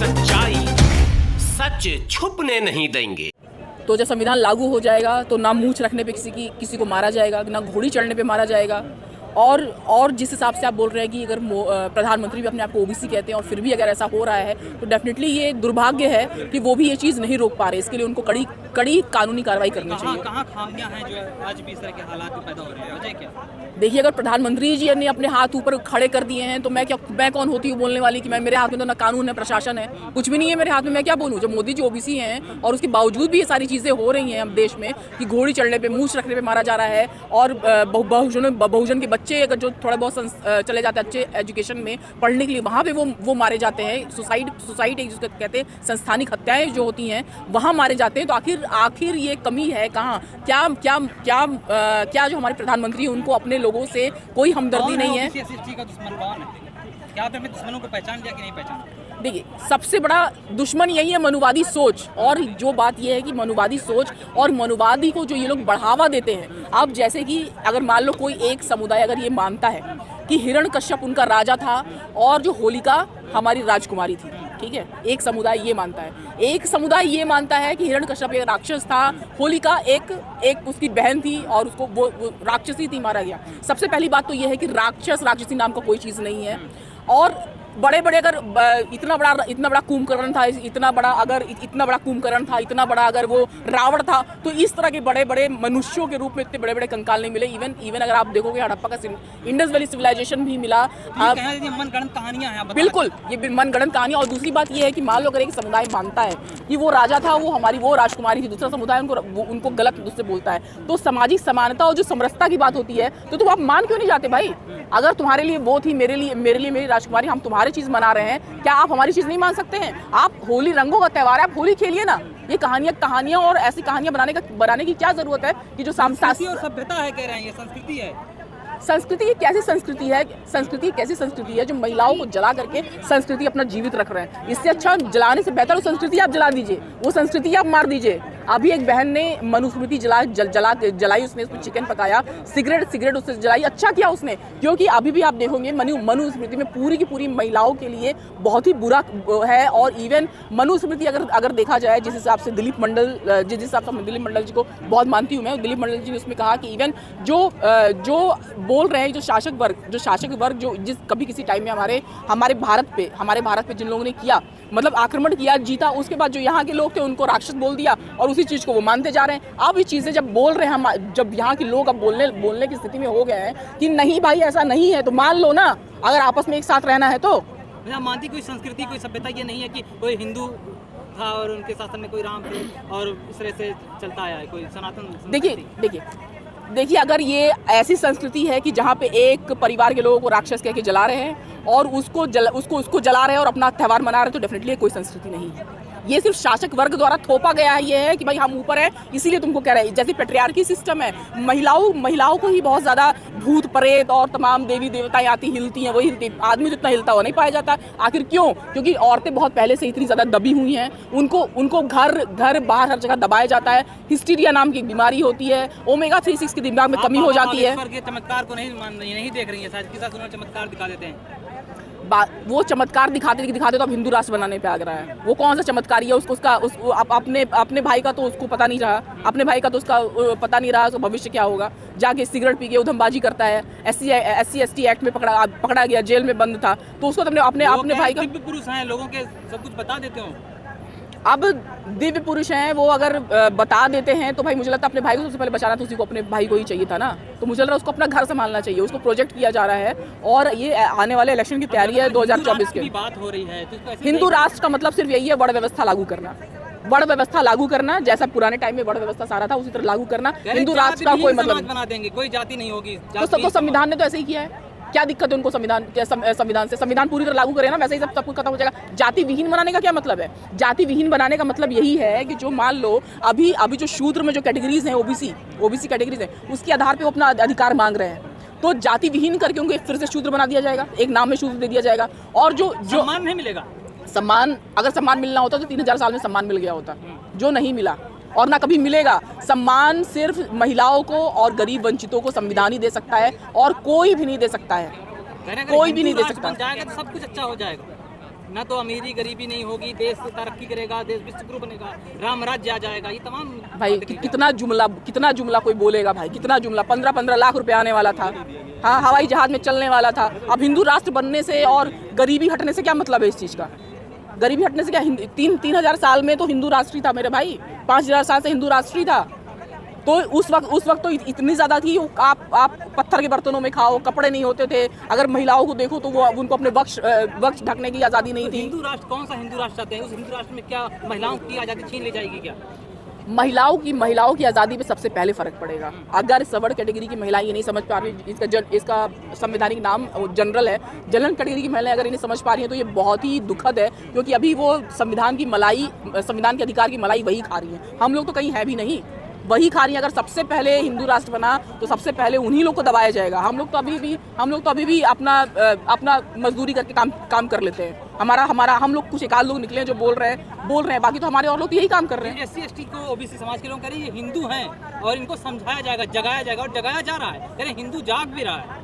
सच्चाई सच छुपने नहीं देंगे। तो जब संविधान लागू हो जाएगा तो ना मूंछ रखने पे किसी को मारा जाएगा, ना घोड़ी चढ़ने पे मारा जाएगा। और जिस हिसाब से आप बोल रहे हैं कि अगर प्रधानमंत्री भी अपने आप को ओबीसी कहते हैं और फिर भी अगर ऐसा हो रहा है तो डेफिनेटली ये दुर्भाग्य है कि वो भी ये चीज़ नहीं रोक पा रहे। इसके लिए उनको कड़ी कानूनी कार्रवाई करनी चाहिए। कहाँ खामियां हैं जो आज भी इस तरह के हालात पैदा हो रहे हैं, वजह क्या? देखिए, अगर प्रधानमंत्री जी ने अपने हाथ ऊपर खड़े कर दिए हैं तो मैं कौन होती हूँ बोलने वाली कि मेरे हाथ में तो ना कानून है, प्रशासन है, कुछ भी नहीं है मेरे हाथ में, मैं क्या बोलूँ। जब मोदी जी ओबीसी हैं और उसके बावजूद भी ये सारी चीज़ें हो रही हैं हम देश में कि घोड़ी चढ़ने पे, मूंछ रखने पे मारा जा रहा है और बहुजन के बच्चे अगर जो थोड़ा बहुत चले जाते हैं अच्छे एजुकेशन में पढ़ने के लिए, वहाँ पे वो मारे जाते हैं। सुसाइड जिसको कहते हैं संस्थानिक हत्याएं जो होती हैं वहाँ मारे जाते हैं। तो आखिर ये कमी है कहाँ? क्या जो हमारे प्रधानमंत्री हैं उनको अपने लोगों से कोई हमदर्दी नहीं है? क्या आपने अपने दुश्मनों को पहचान लिया कि नहीं पहचाना? देखिए, सबसे बड़ा दुश्मन यही है मनुवादी सोच। और जो बात यह है कि मनुवादी सोच और मनुवादी को जो ये लोग बढ़ावा देते हैं, अब जैसे कि अगर मान लो कोई एक समुदाय अगर ये मानता है कि हिरण्यकश्यप उनका राजा था और जो होलिका हमारी राजकुमारी थी, ठीक है, एक समुदाय ये मानता है। एक समुदाय ये मानता है कि हिरण्यकश्यप एक राक्षस था, होलिका एक उसकी बहन थी और उसको वो राक्षसी थी, मारा गया। सबसे पहली बात तो ये है कि राक्षसी नाम का कोई चीज़ नहीं है। और बड़े अगर इतना बड़ा कुंभकर्ण था, इतना बड़ा अगर वो रावण था, तो इस तरह के बड़े मनुष्यों के रूप में इतने बड़े कंकाल नहीं मिले। इवन अगर आप देखोगे हड़प्पा का इंडस वैली सिविलाइजेशन भी मिला। मनगढ़ंत कहानियां हैं, बिल्कुल, ये मनगढ़ंत कहानियां। और दूसरी बात ये है कि मान लो अगर एक समुदाय मानता है कि वो राजा था, वो राजकुमारी थी, दूसरा समुदाय उनको गलत उससे बोलता है, तो सामाजिक समानता और जो समरसता की बात होती है तो आप मान क्यों नहीं जाते भाई? अगर तुम्हारे लिए वो थी, मेरे लिए मेरी राजकुमारी, हम तुम्हारी चीज मना रहे हैं, क्या आप हमारी चीज नहीं मान सकते हैं? आप होली रंगों का त्योहार है, आप होली खेलिए ना। ये कहानियां और ऐसी कहानियां बनाने की क्या जरूरत है कि जो संस्कृति और सभ्यता है, कह रहे हैं ये संस्कृति है। संस्कृति की कैसी संस्कृति है? कैसी संस्कृति है जो महिलाओं को जला करके संस्कृति अपना जीवित रख रहे हैं? इससे अच्छा जलाने से बेहतर वो संस्कृति आप जला दीजिए, वो संस्कृति आप मार दीजिए। अभी एक बहन ने मनुस्मृति जलाई, उसने उसमें चिकन पकाया, सिगरेट उससे जलाई। अच्छा किया उसने, क्योंकि अभी भी आप देखोगे मनुस्मृति में पूरी की पूरी महिलाओं के लिए बहुत ही बुरा है। और इवन मनुस्मृति अगर देखा जाए, जिस हिसाब से दिलीप मंडल जी को बहुत मानती हूँ मैं, दिलीप मंडल जी ने उसमें कहा कि इवन जो बोल रहे हैं, जो शासक वर्ग जो कभी किसी टाइम में हमारे भारत पे जिन लोगों ने किया, मतलब आक्रमण किया, जीता, उसके बाद जो यहाँ के लोग थे उनको राक्षस बोल दिया और उसी चीज को वो मानते जा रहे हैं। अब ये चीजें जब बोल रहे हैं, जब यहाँ के लोग अब बोलने की स्थिति में हो गए हैं कि नहीं भाई ऐसा नहीं है, तो मान लो ना, अगर आपस में एक साथ रहना है तो। मानती कोई संस्कृति, कोई सभ्यता ये नहीं है कि कोई हिंदू था और उनके शासन में कोई राम थे और इस तरह से चलता आया है कोई सनातन। देखिए, अगर ये ऐसी संस्कृति है कि जहाँ पे एक परिवार के लोगों को राक्षस कह के जला रहे हैं और उसको जला रहे हैं और अपना त्योहार मना रहे हैं, तो डेफिनेटली कोई संस्कृति नहीं है। ये सिर्फ शासक वर्ग द्वारा थोपा गया है, ये है कि भाई हम ऊपर हैं इसीलिए तुमको कह रहे हैं। जैसे पेट्रियार्की सिस्टम है, महिलाओं को ही बहुत ज्यादा भूत प्रेत और तमाम देवी देवताएं आती हिलती हैं, वही हिलती, आदमी तो इतना हिलता हुआ नहीं पाया जाता। आखिर क्यों? क्योंकि औरतें बहुत पहले से इतनी ज्यादा दबी हुई हैं, उनको घर बाहर हर जगह दबाया जाता है। हिस्टीरिया नाम की बीमारी होती है, ओमेगा 3-6 के दिमाग में कमी हो जाती है। चमत्कार को नहीं देख रही है, चमत्कार दिखा देते हैं। वो चमत्कार दिखाते तो अब हिंदू राष्ट्र बनाने पे आ रहा है। वो कौन सा चमत्कार है? अपने भाई का तो उसको पता नहीं रहा, अपने भाई का तो उसका पता नहीं रहा, तो भविष्य क्या होगा। जाके सिगरेट पी के उधमबाजी करता है, SC/ST एक्ट में पकड़ा गया, जेल में बंद था, तो उसको तो अपने भाई का। दिव्य पुरुष हैं, लोगों के सब कुछ बता देते हो। अब दिव्य पुरुष हैं, वो अगर बता देते हैं तो भाई मुझे लगता है अपने भाई को सबसे पहले बचाना तो उसी को, अपने भाई को ही चाहिए था ना। तो मुझे लग रहा है उसको अपना घर संभालना चाहिए, उसको प्रोजेक्ट किया जा रहा है और ये आने वाले इलेक्शन की तैयारी है 2024 की बात हो रही है। हिंदू राष्ट्र का मतलब सिर्फ यही है, वर्ण व्यवस्था लागू करना, जैसा पुराने टाइम में वर्ण व्यवस्था सारा था उसी तरह लागू करना। हिंदू राष्ट्र का कोई मतलब बना देंगे, कोई जाति नहीं होगी। तो संविधान ने तो ऐसे ही किया है, क्या दिक्कत है उनको संविधान से? संविधान पूरी तरह लागू करें ना, वैसे ही सब कुछ खत्म हो जाएगा। जाति विहीन बनाने का क्या मतलब है? जाति विहीन बनाने का मतलब यही है कि जो मान लो अभी जो शूद्र में जो कैटेगरीज हैं, ओबीसी कैटेगरीज हैं, उसके आधार पे वो अपना अधिकार मांग रहे हैं, तो जाति विहीन करके उनको फिर से शूद्र बना दिया जाएगा, एक नाम में शूद्र दे दिया जाएगा। और जो सम्मान नहीं मिलेगा। अगर सम्मान मिलना होता तो 3000 साल में सम्मान मिल गया होता, जो नहीं मिला और ना कभी मिलेगा। सम्मान सिर्फ महिलाओं को और गरीब वंचितों को संविधान ही दे सकता है और कोई भी नहीं दे सकता है, कोई भी नहीं दे सकता। जाएगा तो सब कुछ अच्छा हो जाएगा। ना तो अमीरी गरीबी नहीं होगी, देश तरक्की करेगा, देश विश्व गुरु बनेगा, राम राज्य आ जाएगा, ये तमाम भाई कितना जुमला कोई बोलेगा भाई, कितना जुमला। 15-15 लाख रुपए आने वाला था, हाँ हवाई जहाज में चलने वाला था। अब हिंदू राष्ट्र बनने से और गरीबी हटने से क्या मतलब है इस चीज़ का? गरीबी हटने से क्या? 3,000 साल में तो हिंदू राष्ट्र ही था मेरे भाई, 5,000 साल से हिंदू राष्ट्र ही था। तो उस वक्त तो इतनी ज़्यादा थी, आप पत्थर के बर्तनों में खाओ, कपड़े नहीं होते थे। अगर महिलाओं को देखो तो वो उनको अपने वक्ष ढकने की आज़ादी नहीं थी। हिंदू राष्ट्र कौन सा हिंदू राष्ट्र चाहते हैं? उस हिंदू राष्ट्र में क्या महिलाओं की आज़ादी छीन ली जाएगी क्या? महिलाओं की आज़ादी पे सबसे पहले फ़र्क पड़ेगा। अगर सबड़ कैटेगरी की महिलाएं ये नहीं समझ पा रही, इसका संवैधानिक नाम जनरल है, जनरल कैटेगरी की महिलाएं अगर इन्हें समझ पा रही हैं तो ये बहुत ही दुखद है, क्योंकि अभी वो संविधान के अधिकार की मलाई वही खा रही हैं। हम लोग तो कहीं है भी नहीं, वही खा रही है। अगर सबसे पहले हिंदू राष्ट्र बना तो सबसे पहले उन्हीं लोग को दबाया जाएगा। हम लोग तो अभी भी अपना मजदूरी करके काम कर लेते हैं। हम लोग कुछ एकाध लोग निकले हैं जो बोल रहे हैं, बाकी तो हमारे और लोग तो यही काम कर रहे हैं। SC ST को OBC समाज के लोग कह रहे हैं ये हिंदू हैं और इनको समझाया जाएगा, जगाया जाएगा, और जगाया जा रहा है। कह रहे हिंदू जाग भी रहा है।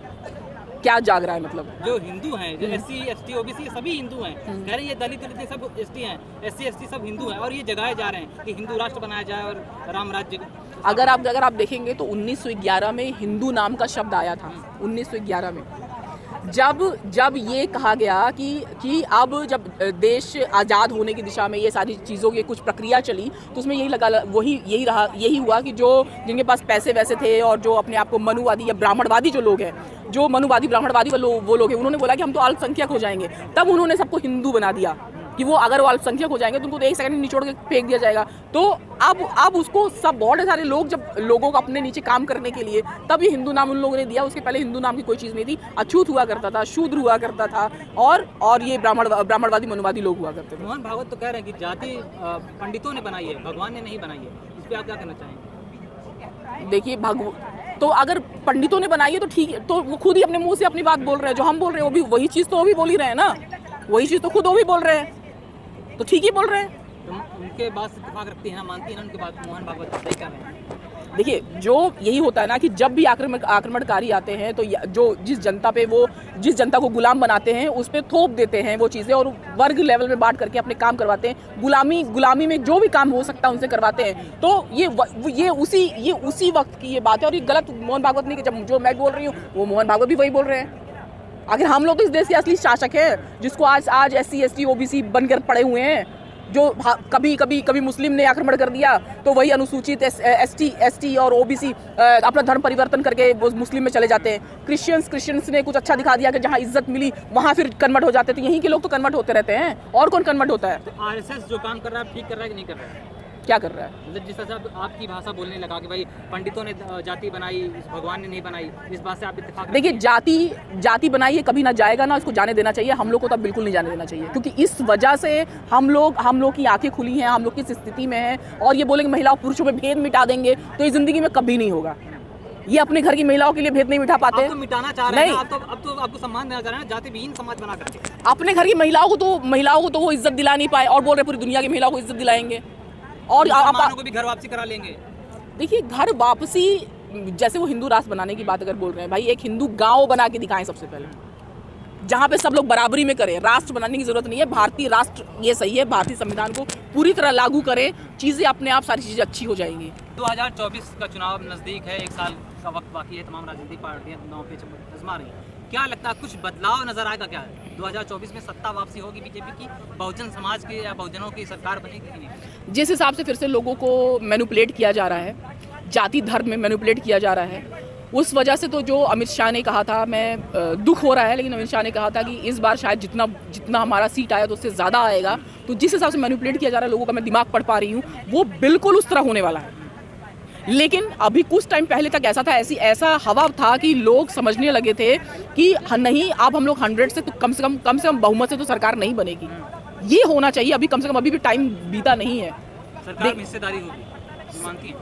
क्या जाग रहा है मतलब? जो हिंदू हैं, जो SC ST OBC ये सभी हिंदू हैं। कह रहे हैं ये दलित सब ST हैं, SC ST सब हिंदू हैं, और ये जगाए जा रहे हैं कि हिंदू राष्ट्र बनाया जाए और राम राज्य। अगर आप देखेंगे तो 1911 में हिंदू नाम का शब्द आया था। 1911 में जब ये कहा गया कि अब जब देश आज़ाद होने की दिशा में ये सारी चीज़ों की कुछ प्रक्रिया चली, तो उसमें यही हुआ कि जो जिनके पास पैसे वैसे थे और जो अपने आप को मनुवादी या ब्राह्मणवादी जो लोग हैं, जो मनुवादी ब्राह्मणवादी वो लोग हैं, उन्होंने बोला कि हम तो अल्पसंख्यक हो जाएंगे। तब उन्होंने सबको हिंदू बना दिया कि वो अगर वो अल्पसंख्यक हो जाएंगे तो उनको तो एक सेकंड में निचोड़ के फेंक दिया जाएगा। तो अब उसको सब बहुत सारे लोग, जब लोगों को अपने नीचे काम करने के लिए, तब ये हिंदू नाम उन लोगों ने दिया। उसके पहले हिंदू नाम की कोई चीज़ नहीं थी। अछूत हुआ करता था, शूद्र हुआ करता था, और ये ब्राह्मणवादी मनुवादी लोग हुआ करते थे। मोहन भागवत तो कह रहे हैं कि जाति पंडितों ने बनाई है, भगवान ने नहीं बनाई है। इस पर आप क्या कहना चाहेंगे? देखिए, तो अगर पंडितों ने बनाई है तो ठीक है, तो वो खुद ही अपने मुंह से अपनी बात बोल रहे हैं। जो हम बोल रहे हैं वो भी वही चीज़ तो वो भी बोल ही रहे हैं ना, वही चीज़ तो खुद वो भी बोल रहे हैं, तो ठीक ही बोल रहे हैं। तो उनके बात से इत्तेफाक रखती है, मानती है उनके बात? मोहन भागवत सही कह रहे हैं। देखिए, जो यही होता है ना कि जब भी आक्रमणकारी आते हैं तो जिस जनता को गुलाम बनाते हैं उस पर थोप देते हैं वो चीज़ें, और वर्ग लेवल में बांट करके अपने काम करवाते हैं। गुलामी में जो भी काम हो सकता है उनसे करवाते हैं। तो ये उसी वक्त की ये बात है, और ये गलत मोहन भागवत नहीं कि जब जो मैं बोल रही हूँ वो मोहन भागवत भी वही बोल रहे हैं। आखिर हम लोग तो इस देश के असली शासक हैं, जिसको आज SC ST OBC बनकर पड़े हुए हैं। जो कभी मुस्लिम ने आक्रमण कर दिया तो वही अनुसूचित ST और OBC अपना धर्म परिवर्तन करके वो मुस्लिम में चले जाते हैं। क्रिश्चियंस ने कुछ अच्छा दिखा दिया कि जहाँ इज्जत मिली वहाँ फिर कन्वर्ट हो जाते थे। यहीं के लोग तो कन्वर्ट होते रहते हैं, और कौन कन्वर्ट होता है? तो RSS जो काम कर रहा है ठीक कर रहा है कि नहीं कर रहा है? क्या कर रहा है? मतलब जिस तरह से आपकी भाषा बोलने लगा कि भाई पंडितों ने जाति बनाई, भगवान ने नहीं बनाई, इस बात से आप इत्तेफाक? देखिए, जाति बनाई है, कभी ना जाएगा ना इसको जाने देना चाहिए। हम लोग को तो बिल्कुल नहीं जाने देना चाहिए, क्योंकि इस वजह से हम लोग की आंखें खुली हैं, हम लोग किस स्थिति में हैं। और ये बोलेंगे महिलाओं पुरुषों में भेद मिटा देंगे, तो ये जिंदगी में कभी नहीं होगा। ये अपने घर की महिलाओं के लिए भेद नहीं मिटा पाते। आप तो मिटाना चाह रहे हैं। अब तो आपको सम्मान देना चाह रहे हैं, जाति विहीन समाज बना करके। अपने घर की महिलाओं को तो वो इज्जत दिला नहीं पाए, और बोल रहे पूरी दुनिया की महिलाओं को इज्जत दिलाएंगे, और आप को भी घर वापसी करा लेंगे। देखिए, घर वापसी, जैसे वो हिंदू राष्ट्र बनाने की बात अगर बोल रहे हैं, भाई एक हिंदू गांव बना के दिखाएं सबसे पहले, जहाँ पे सब लोग बराबरी में करें। राष्ट्र बनाने की जरूरत नहीं है, भारतीय राष्ट्र ये सही है। भारतीय संविधान को पूरी तरह लागू करें, चीज़ें अपने आप सारी चीज़ें अच्छी हो जाएंगी। 2024 का चुनाव नज़दीक है, 1 साल का वक्त बाकी है। तमाम राजनीतिक पार्टियां चुनाव पे आजमा रही हैं। क्या लगता है कुछ बदलाव नजर आएगा क्या? 2024 में सत्ता वापसी होगी बीजेपी की, बहुजन समाज की या बहुजनों की सरकार बनेगी कि नहीं? जिस हिसाब से फिर से लोगों को मैनिपुलेट किया जा रहा है, जाति धर्म में मैनिपुलेट किया जा रहा है, उस वजह से तो जो अमित शाह ने कहा था, मैं दुख हो रहा है, लेकिन अमित शाह ने कहा था कि इस बार शायद जितना हमारा सीट आया तो उससे ज़्यादा आएगा। तो जिस हिसाब से मैनिपुलेट किया जा रहा है लोगों का, मैं दिमाग पढ़ पा रही हूँ, वो बिल्कुल उस तरह होने वाला है। लेकिन अभी कुछ टाइम पहले तक ऐसा हवा था कि लोग समझने लगे थे कि नहीं, अब हम लोग 100 से तो कम से कम बहुमत से तो सरकार नहीं बनेगी। ये होना चाहिए अभी, कम से कम अभी भी टाइम बीता नहीं है। सरकार में हिस्सेदारी होगी, मानती है?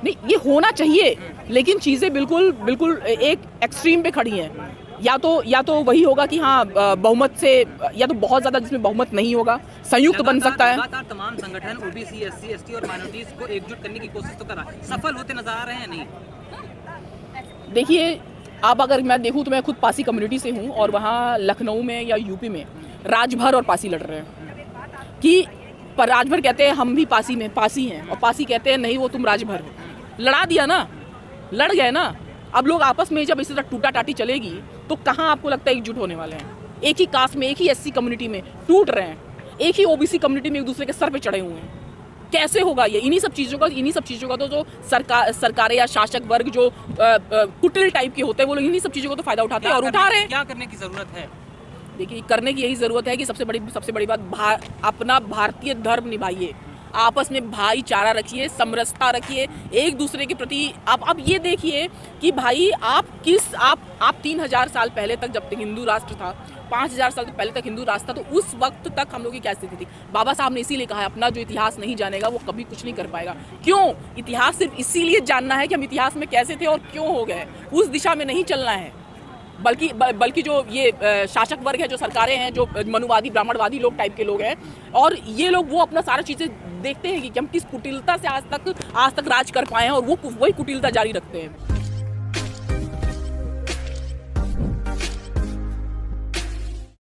नहीं, ये होना चाहिए, लेकिन चीज़ें बिल्कुल एक एक्सट्रीम पे खड़ी हैं। या तो वही होगा कि हाँ, बहुमत से, या तो बहुत ज़्यादा जिसमें बहुमत नहीं होगा, संयुक्त बन सकता है। लगातार तमाम संगठन OBC SC ST और माइनॉरिटीज को एकजुट करने की कोशिश तो कर रहा है, सफल होते नजर आ रहे हैं नहीं? देखिए, अब अगर मैं देखूँ तो मैं खुद पासी कम्युनिटी से हूँ, और वहाँ लखनऊ में या यूपी में राजभर और पासी लड़ रहे हैं कि पर राजभर कहते हैं हम भी पासी हैं और पासी कहते हैं नहीं वो तुम राजभर हो। लड़ा दिया ना, लड़ गए ना। अब लोग आपस में जब इसी तरह टूटा टाटी चलेगी तो कहाँ आपको लगता है एकजुट होने वाले हैं? एक ही कास्ट में, एक ही एससी कम्युनिटी में टूट रहे हैं, एक ही ओबीसी कम्युनिटी में एक दूसरे के सर पे चढ़े हुए हैं। कैसे होगा ये? इन्हीं सब चीज़ों का तो जो सरकारें या शासक वर्ग जो कुटिल टाइप के होते हैं वो लोग इन्हीं सब चीज़ों को तो फायदा उठाते हैं और उठा रहे हैं। क्या करने की जरूरत है? देखिए, करने की यही ज़रूरत है कि सबसे बड़ी बात अपना भारतीय धर्म निभाइए, आपस में भाईचारा रखिए, समरसता रखिए, एक दूसरे के प्रति। आप अब ये देखिए कि भाई आप 3000 साल पहले तक जब तक हिंदू राष्ट्र था, 5000 साल पहले तक हिंदू राष्ट्र था, तो उस वक्त तक हम लोग की क्या स्थिति थी? बाबा साहब ने इसीलिए कहा है अपना जो इतिहास नहीं जानेगा वो कभी कुछ नहीं कर पाएगा। क्यों? इतिहास सिर्फ इसीलिए जानना है कि हम इतिहास में कैसे थे और क्यों हो गए, उस दिशा में नहीं चलना है। बल्कि जो ये शासक वर्ग है, जो सरकारें हैं, जो मनुवादी ब्राह्मणवादी लोग टाइप के लोग हैं, और ये लोग वो अपना सारा चीज़ें देखते हैं कि हम किस कुटिलता से आज तक राज कर पाए हैं और वो वही कुटिलता जारी रखते हैं।